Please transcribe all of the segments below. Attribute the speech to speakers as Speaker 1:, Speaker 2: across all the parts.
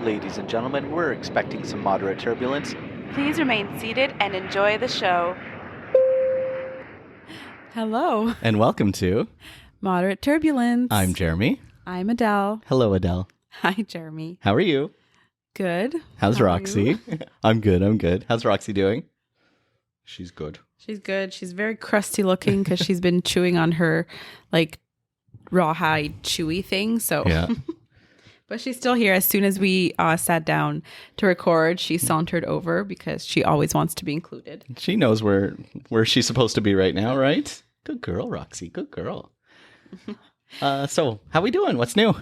Speaker 1: Ladies and gentlemen, we're expecting some moderate turbulence.
Speaker 2: Please remain seated and enjoy the show. Hello.
Speaker 3: And welcome to
Speaker 2: Moderate Turbulence.
Speaker 3: I'm Jeremie.
Speaker 2: I'm Adele.
Speaker 3: Hello, Adele.
Speaker 2: Hi, Jeremie.
Speaker 3: How are you?
Speaker 2: Good.
Speaker 3: How's
Speaker 2: How are
Speaker 3: Roxy?
Speaker 2: you?
Speaker 3: I'm good. How's Roxy doing? She's good.
Speaker 2: She's good. She's very crusty looking because she's been chewing on her like rawhide chewy thing. So,
Speaker 3: Yeah.
Speaker 2: But she's still here. As soon as we sat down to record, she sauntered over because she always wants to be included.
Speaker 3: She knows where she's supposed to be right now, right? Good girl, Roxy. Good girl. So, how we doing? What's new?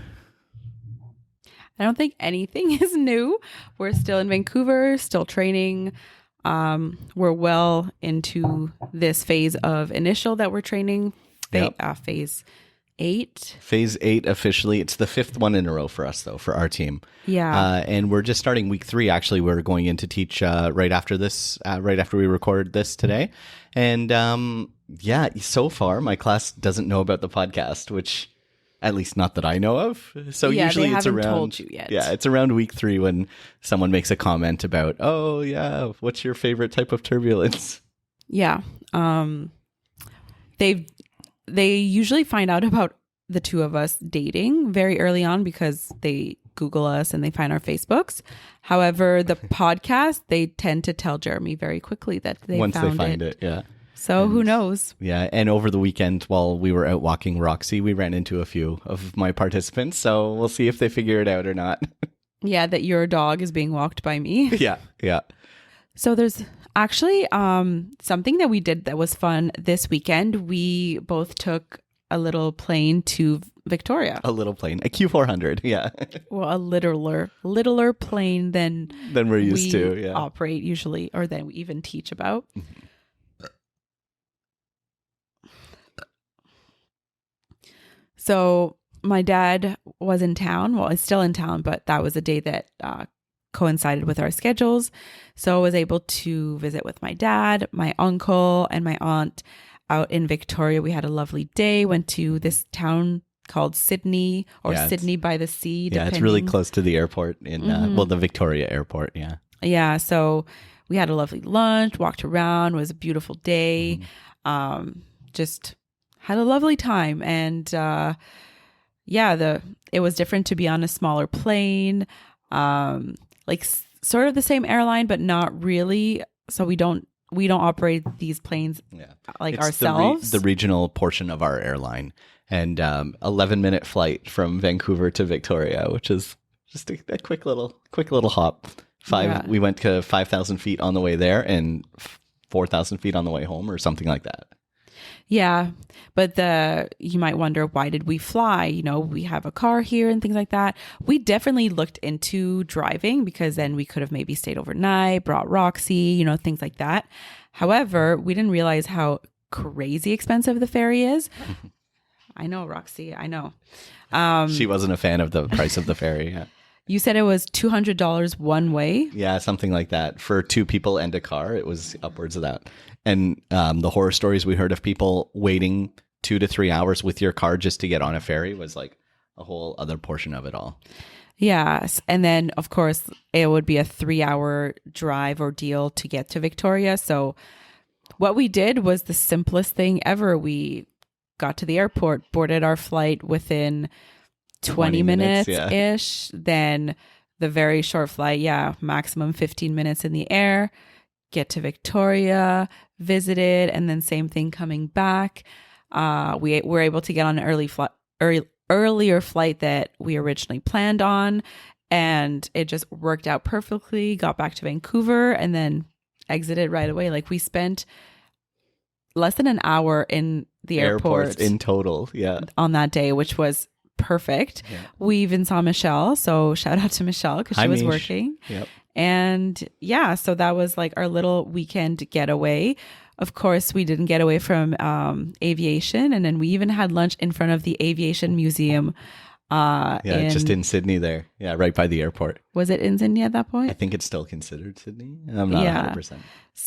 Speaker 2: I don't think anything is new. We're still in Vancouver, still training. We're well into this phase of initial that we're training. Phase 8.
Speaker 3: Phase 8 officially. It's the 5th one in a row for us, though, for our team.
Speaker 2: Yeah.
Speaker 3: And we're just starting week 3. Actually, we're going in to teach right after this, right after we record this today. And yeah, so far my class doesn't know about the podcast, which at least not that I know of. So
Speaker 2: yeah,
Speaker 3: usually
Speaker 2: they
Speaker 3: it's
Speaker 2: haven't
Speaker 3: around
Speaker 2: told you yet.
Speaker 3: Yeah, it's around week 3 when someone makes a comment about, oh yeah, what's your favorite type of turbulence?
Speaker 2: Yeah. They usually find out about the two of us dating very early on because they Google us and they find our Facebooks. However, the podcast, they tend to tell Jeremie very quickly that
Speaker 3: Once they find it. Yeah.
Speaker 2: So who knows?
Speaker 3: Yeah. And over the weekend while we were out walking Roxy, we ran into a few of my participants. So we'll see if they figure it out or not.
Speaker 2: Yeah, that your dog is being walked by me.
Speaker 3: Yeah.
Speaker 2: So there's actually something that we did that was fun this weekend. We both took a little plane to Victoria.
Speaker 3: A little plane, a Q400. Yeah.
Speaker 2: Well, a littler plane than
Speaker 3: we're used to. Yeah.
Speaker 2: Operate usually, or than we even teach about. So my dad was in town. Well, he's still in town, but that was a day that coincided with our schedules. So I was able to visit with my dad, my uncle, and my aunt out in Victoria. We had a lovely day. Went to this town called Sydney or Sydney by the Sea.
Speaker 3: Yeah, it's really close to the airport in, the Victoria airport. Yeah. Yeah.
Speaker 2: So we had a lovely lunch, walked around. It was a beautiful day. Just had a lovely time. And it was different to be on a smaller plane. Sort of the same airline, but not really. So we don't operate these planes it's ourselves.
Speaker 3: The regional portion of our airline, and 11-minute flight from Vancouver to Victoria, which is just a quick little hop. We went to 5,000 feet on the way there and 4,000 feet on the way home, or something like that.
Speaker 2: Yeah, but you might wonder, why did we fly? You know, we have a car here and things like that. We definitely looked into driving because then we could have maybe stayed overnight, brought Roxy, things like that. However, we didn't realize how crazy expensive the ferry is. I know, Roxy, I know.
Speaker 3: She wasn't a fan of the price of the ferry. Yeah.
Speaker 2: You said it was $200 one way?
Speaker 3: Yeah, something like that. For 2 people and a car, it was upwards of that. And the horror stories we heard of people waiting 2 to 3 hours with your car just to get on a ferry was like a whole other portion of it all.
Speaker 2: Yes. And then, of course, it would be a 3-hour drive ordeal to get to Victoria. So what we did was the simplest thing ever. We got to the airport, boarded our flight within 20 minutes-ish. Then the very short flight, maximum 15 minutes in the air, get to Victoria, visited, and then same thing coming back. We were able to get on an earlier flight that we originally planned on, and it just worked out perfectly. Got back to Vancouver and then exited right away. Like, we spent less than an hour in the airport
Speaker 3: in total,
Speaker 2: on that day, which was perfect. Yeah. We even saw Michelle, so shout out to Michelle because she was working.
Speaker 3: Yep.
Speaker 2: And so that was like our little weekend getaway. Of course, we didn't get away from aviation, and then we even had lunch in front of the Aviation Museum.
Speaker 3: Just in Sydney there. Yeah, right by the airport.
Speaker 2: Was it in Sydney at that point?
Speaker 3: I think it's still considered Sydney. I'm not 100%.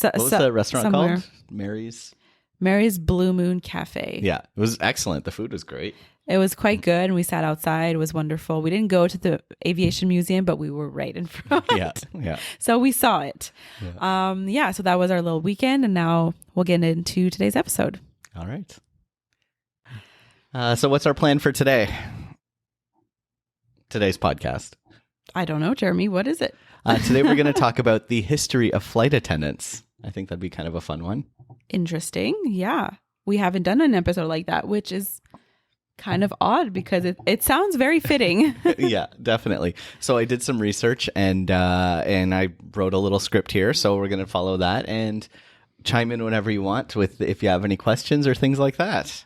Speaker 3: What was the restaurant called? Mary's
Speaker 2: Blue Moon Cafe.
Speaker 3: Yeah, it was excellent. The food was great.
Speaker 2: It was quite good, and we sat outside. It was wonderful. We didn't go to the aviation museum, but we were right in front.
Speaker 3: Yeah.
Speaker 2: So we saw it. So that was our little weekend, and now we'll get into today's episode.
Speaker 3: All right. So what's our plan for today? Today's podcast.
Speaker 2: I don't know, Jeremy. What is it?
Speaker 3: Today we're going to talk about the history of flight attendants. I think that'd be kind of a fun one.
Speaker 2: Interesting. Yeah. We haven't done an episode like that, which is kind of odd because it sounds very fitting.
Speaker 3: Yeah, definitely. So I did some research and I wrote a little script here. So we're going to follow that and chime in whenever you want with if you have any questions or things like that.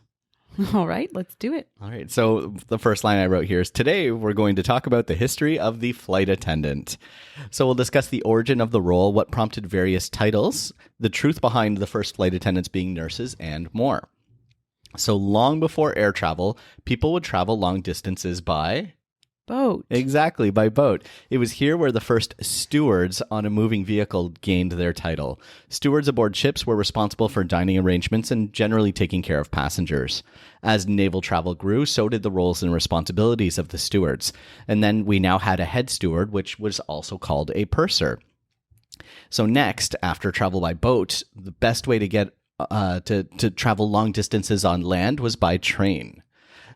Speaker 2: All right, let's do it.
Speaker 3: All right. So the first line I wrote here is, today we're going to talk about the history of the flight attendant. So we'll discuss the origin of the role, what prompted various titles, the truth behind the first flight attendants being nurses, and more. So long before air travel, people would travel long distances by
Speaker 2: boat.
Speaker 3: Exactly, by boat. It was here where the first stewards on a moving vehicle gained their title. Stewards aboard ships were responsible for dining arrangements and generally taking care of passengers. As naval travel grew, so did the roles and responsibilities of the stewards. And then we now had a head steward, which was also called a purser. So next, after travel by boat, the best way to get to travel long distances on land was by train.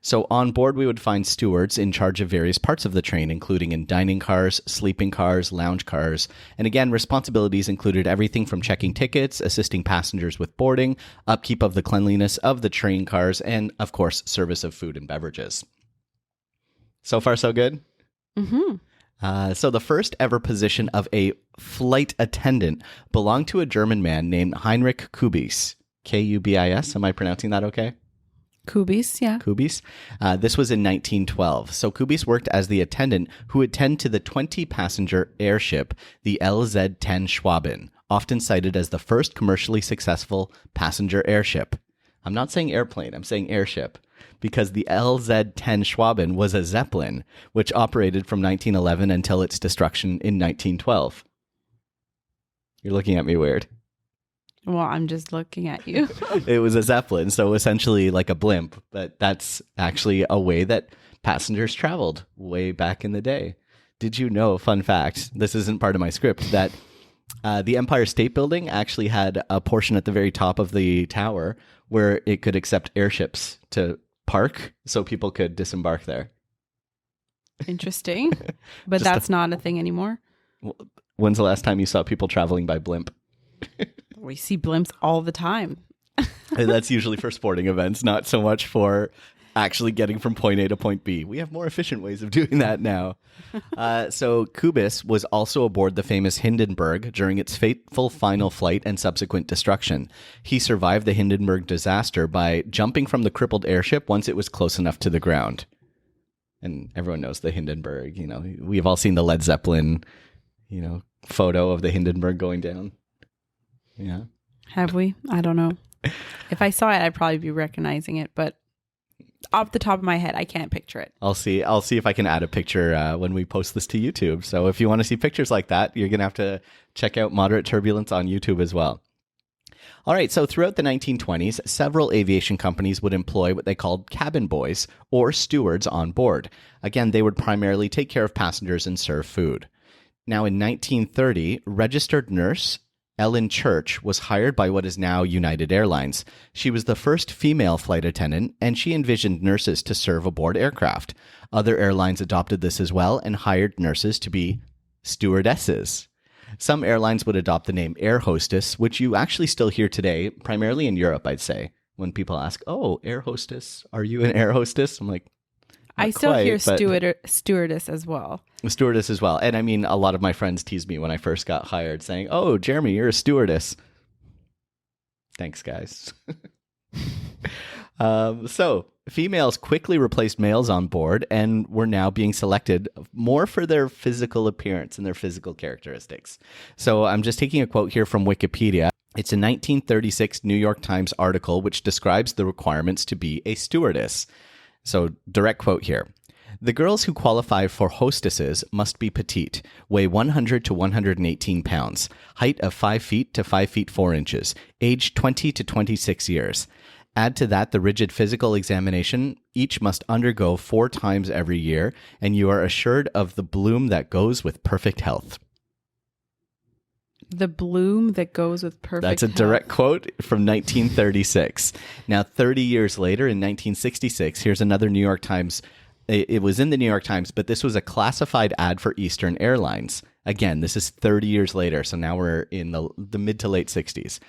Speaker 3: So on board, we would find stewards in charge of various parts of the train, including in dining cars, sleeping cars, lounge cars. And again, responsibilities included everything from checking tickets, assisting passengers with boarding, upkeep of the cleanliness of the train cars, and of course, service of food and beverages. So far, so good?
Speaker 2: Mm-hmm.
Speaker 3: So the first ever position of a flight attendant belonged to a German man named Heinrich Kubis. Kubis. Am I pronouncing that okay?
Speaker 2: Kubis, yeah.
Speaker 3: Kubis. This was in 1912. So Kubis worked as the attendant who would tend to the 20-passenger airship, the LZ-10 Schwaben, often cited as the first commercially successful passenger airship. I'm not saying airplane, I'm saying airship, because the LZ-10 Schwaben was a Zeppelin, which operated from 1911 until its destruction in 1912. You're looking at me weird.
Speaker 2: Well, I'm just looking at you.
Speaker 3: It was a Zeppelin, so essentially like a blimp, but that's actually a way that passengers traveled way back in the day. Did you know, fun fact, this isn't part of my script, that the Empire State Building actually had a portion at the very top of the tower where it could accept airships to park so people could disembark there.
Speaker 2: Interesting. But that's not a thing anymore.
Speaker 3: When's the last time you saw people traveling by blimp?
Speaker 2: We see blimps all the time.
Speaker 3: That's usually for sporting events, not so much for actually getting from point A to point B. We have more efficient ways of doing that now. So Kubis was also aboard the famous Hindenburg during its fateful final flight and subsequent destruction. He survived the Hindenburg disaster by jumping from the crippled airship once it was close enough to the ground. And everyone knows the Hindenburg. You know, we've all seen the Led Zeppelin, photo of the Hindenburg going down. Yeah.
Speaker 2: Have we? I don't know. If I saw it, I'd probably be recognizing it, but off the top of my head, I can't picture it.
Speaker 3: I'll see if I can add a picture when we post this to YouTube. So if you want to see pictures like that, you're going to have to check out Moderate Turbulence on YouTube as well. All right, so throughout the 1920s, several aviation companies would employ what they called cabin boys or stewards on board. Again, they would primarily take care of passengers and serve food. Now, in 1930, registered nurse Ellen Church was hired by what is now United Airlines. She was the first female flight attendant, and she envisioned nurses to serve aboard aircraft. Other airlines adopted this as well and hired nurses to be stewardesses. Some airlines would adopt the name air hostess, which you actually still hear today, primarily in Europe, I'd say. When people ask, "Oh, air hostess, are you an air hostess?" I'm like,
Speaker 2: I still hear stewardess as well.
Speaker 3: Stewardess as well. And I mean, a lot of my friends teased me when I first got hired saying, "Oh, Jeremy, you're a stewardess." Thanks, guys. So females quickly replaced males on board and were now being selected more for their physical appearance and their physical characteristics. So I'm just taking a quote here from Wikipedia. It's a 1936 New York Times article which describes the requirements to be a stewardess. So direct quote here. The girls who qualify for hostesses must be petite, weigh 100 to 118 pounds, height of 5 feet to 5 feet 4 inches, age 20 to 26 years. Add to that the rigid physical examination each must undergo 4 times every year, and you are assured of the bloom that goes with perfect health.
Speaker 2: The bloom that goes with perfect
Speaker 3: That's a
Speaker 2: health.
Speaker 3: direct quote from 1936. Now, 30 years later, in 1966, here's another New York Times. It was in the New York Times, but this was a classified ad for Eastern Airlines. Again, this is 30 years later, so now we're in the mid to late 60s.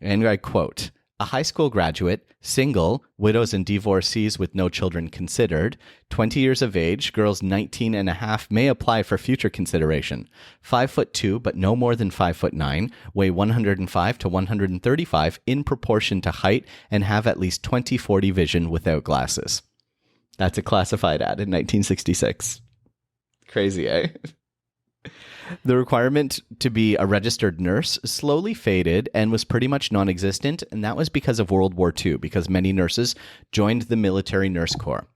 Speaker 3: And I quote, "A high school graduate, single, widows and divorcees with no children considered, 20 years of age, girls 19 and a half may apply for future consideration. 5'2", but no more than 5'9", weigh 105 to 135 in proportion to height, and have at least 20/40 vision without glasses." That's a classified ad in 1966. Crazy, eh? The requirement to be a registered nurse slowly faded and was pretty much non-existent, and that was because of World War II, because many nurses joined the military nurse corps.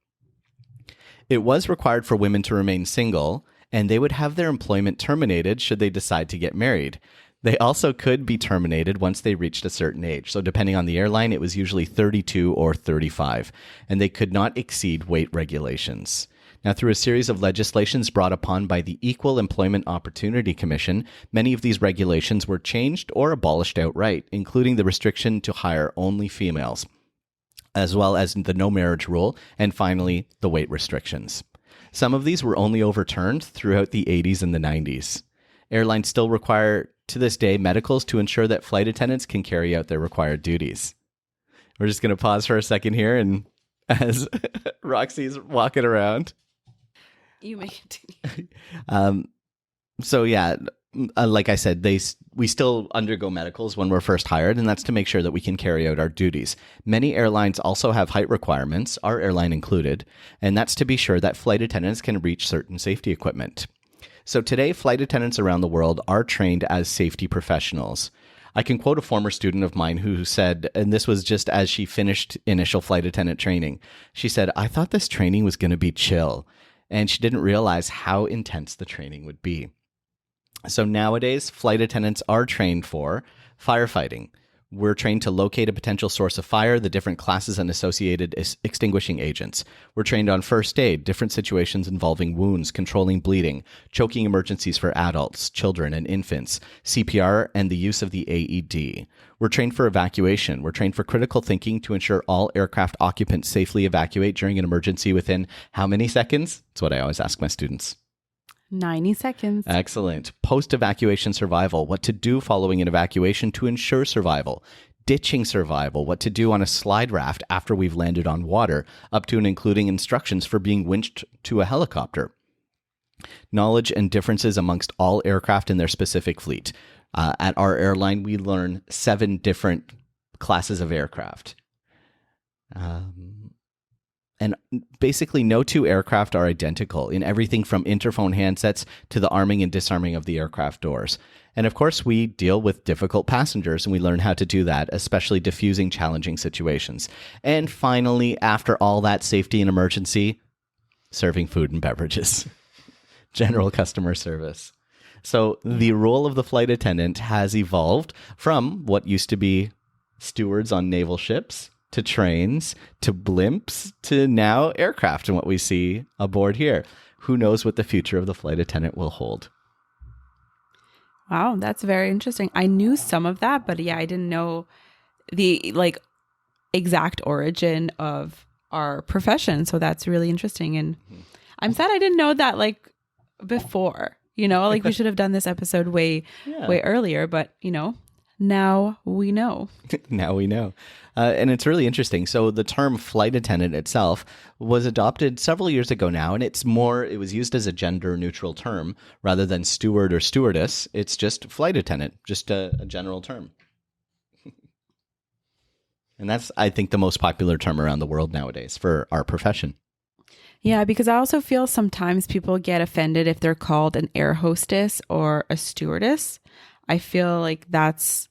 Speaker 3: It was required for women to remain single, and they would have their employment terminated should they decide to get married. They also could be terminated once they reached a certain age. So depending on the airline, it was usually 32 or 35, and they could not exceed weight regulations. Now, through a series of legislations brought upon by the Equal Employment Opportunity Commission, many of these regulations were changed or abolished outright, including the restriction to hire only females, as well as the no marriage rule, and finally, the weight restrictions. Some of these were only overturned throughout the 80s and the 90s. Airlines still require, to this day, medicals to ensure that flight attendants can carry out their required duties. We're just going to pause for a second here, and as Roxy's walking around.
Speaker 2: You may continue.
Speaker 3: So yeah, like I said, we still undergo medicals when we're first hired, and that's to make sure that we can carry out our duties. Many airlines also have height requirements, our airline included, and that's to be sure that flight attendants can reach certain safety equipment. So today, flight attendants around the world are trained as safety professionals. I can quote a former student of mine who said, and this was just as she finished initial flight attendant training, she said, "I thought this training was going to be chill," and she didn't realize how intense the training would be. So nowadays, flight attendants are trained for firefighting. We're trained to locate a potential source of fire, the different classes and associated extinguishing agents. We're trained on first aid, different situations involving wounds, controlling bleeding, choking emergencies for adults, children, and infants, CPR, and the use of the AED. We're trained for evacuation. We're trained for critical thinking to ensure all aircraft occupants safely evacuate during an emergency within how many seconds? That's what I always ask my students.
Speaker 2: 90 seconds.
Speaker 3: Excellent. Post-evacuation survival, what to do following an evacuation to ensure survival. Ditching survival, what to do on a slide raft after we've landed on water, up to and including instructions for being winched to a helicopter. Knowledge and differences amongst all aircraft in their specific fleet. At our airline, we learn 7 different classes of aircraft. And basically, no 2 aircraft are identical in everything from interphone handsets to the arming and disarming of the aircraft doors. And of course, we deal with difficult passengers, and we learn how to do that, especially diffusing challenging situations. And finally, after all that safety and emergency, serving food and beverages. General customer service. So the role of the flight attendant has evolved from what used to be stewards on naval ships, to trains, to blimps, to now aircraft and what we see aboard here. Who knows what the future of the flight attendant will hold?
Speaker 2: Wow, that's very interesting. I knew some of that, but yeah, I didn't know the exact origin of our profession. So that's really interesting. And I'm sad I didn't know that before, we should have done this episode way earlier, but now we know.
Speaker 3: Now we know. And it's really interesting. So the term flight attendant itself was adopted several years ago now, and it was used as a gender neutral term rather than steward or stewardess. It's just flight attendant, just a general term. And that's, I think, the most popular term around the world nowadays for our profession.
Speaker 2: Yeah, because I also feel sometimes people get offended if they're called an air hostess or a stewardess. I feel like that's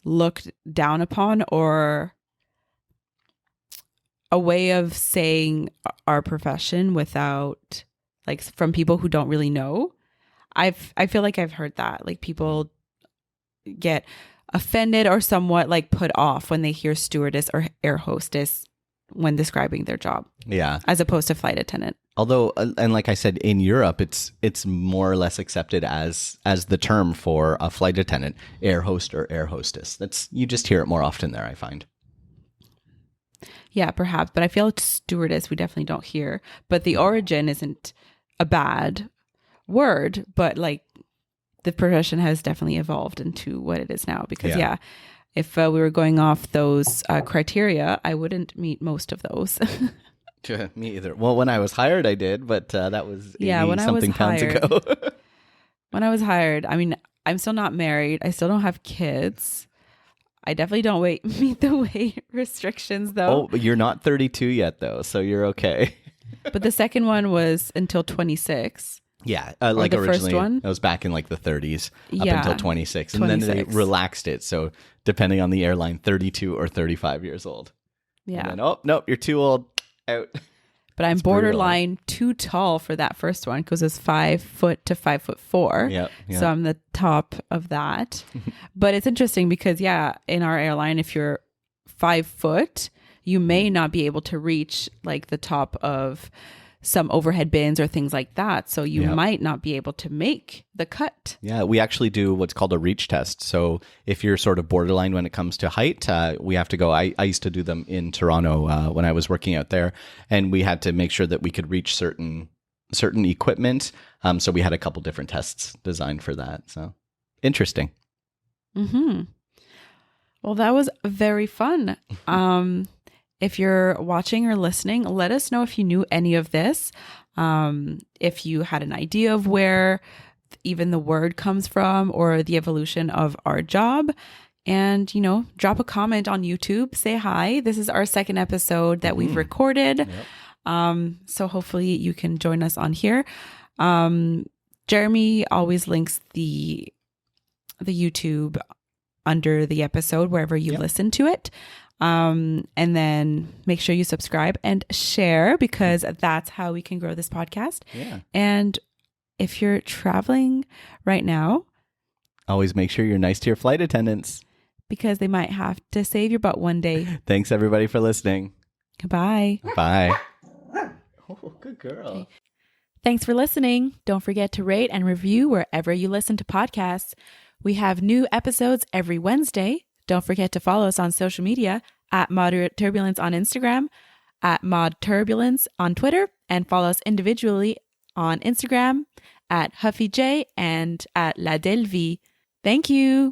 Speaker 2: looked down upon, or a way of saying our profession without, from people who don't really know. I feel like I've heard that, people get offended or somewhat like put off when they hear stewardess or air hostess when describing their job.
Speaker 3: Yeah.
Speaker 2: As opposed to flight attendant.
Speaker 3: Although, and like I said, in Europe, it's more or less accepted as the term for a flight attendant, air host or air hostess. You just hear it more often there, I find.
Speaker 2: Yeah, perhaps. But I feel like stewardess, we definitely don't hear. But the origin isn't a bad word, but like the profession has definitely evolved into what it is now. Because, if we were going off those criteria, I wouldn't meet most of those.
Speaker 3: Me either. Well, when I was hired, I did, but that was 80-something pounds ago.
Speaker 2: When I was hired, I mean, I'm still not married. I still don't have kids. I definitely don't meet the weight restrictions, though.
Speaker 3: Oh, but you're not 32 yet, though, so you're okay.
Speaker 2: But the second one was until 26.
Speaker 3: Yeah, like
Speaker 2: the
Speaker 3: originally,
Speaker 2: first one?
Speaker 3: it was back in like the 30s up until 26. And then they relaxed it. So depending on the airline, 32 or 35 years old.
Speaker 2: Yeah.
Speaker 3: And then, oh, nope, you're too old. Out.
Speaker 2: But I'm borderline too tall for that first one because it's 5 foot to 5'4".
Speaker 3: Yep.
Speaker 2: So I'm the top of that. But it's interesting because, in our airline, if you're 5 foot, you may not be able to reach like the top of some overhead bins or things like that. So you might not be able to make the cut.
Speaker 3: Yeah, we actually do what's called a reach test. So if you're sort of borderline when it comes to height, we have to go. I used to do them in Toronto when I was working out there, and we had to make sure that we could reach certain equipment. So we had a couple different tests designed for that. So interesting.
Speaker 2: Mm-hmm. Well, that was very fun. If you're watching or listening, let us know if you knew any of this. If you had an idea of where even the word comes from or the evolution of our job. And, drop a comment on YouTube. Say hi. This is our second episode that we've recorded. Yep. So hopefully you can join us on here. Jeremie always links the YouTube under the episode, wherever you listen to it. And then make sure you subscribe and share because that's how we can grow this podcast.
Speaker 3: Yeah.
Speaker 2: And if you're traveling right now,
Speaker 3: always make sure you're nice to your flight attendants
Speaker 2: because they might have to save your butt one day.
Speaker 3: Thanks everybody for listening.
Speaker 2: Goodbye.
Speaker 3: Bye. Oh, good girl.
Speaker 2: Okay. Thanks for listening. Don't forget to rate and review wherever you listen to podcasts. We have new episodes every Wednesday. Don't forget to follow us on social media at Moderate Turbulence on Instagram, at Mod Turbulence on Twitter, and follow us individually on Instagram at HuffyJ and at La Delvie. Thank you.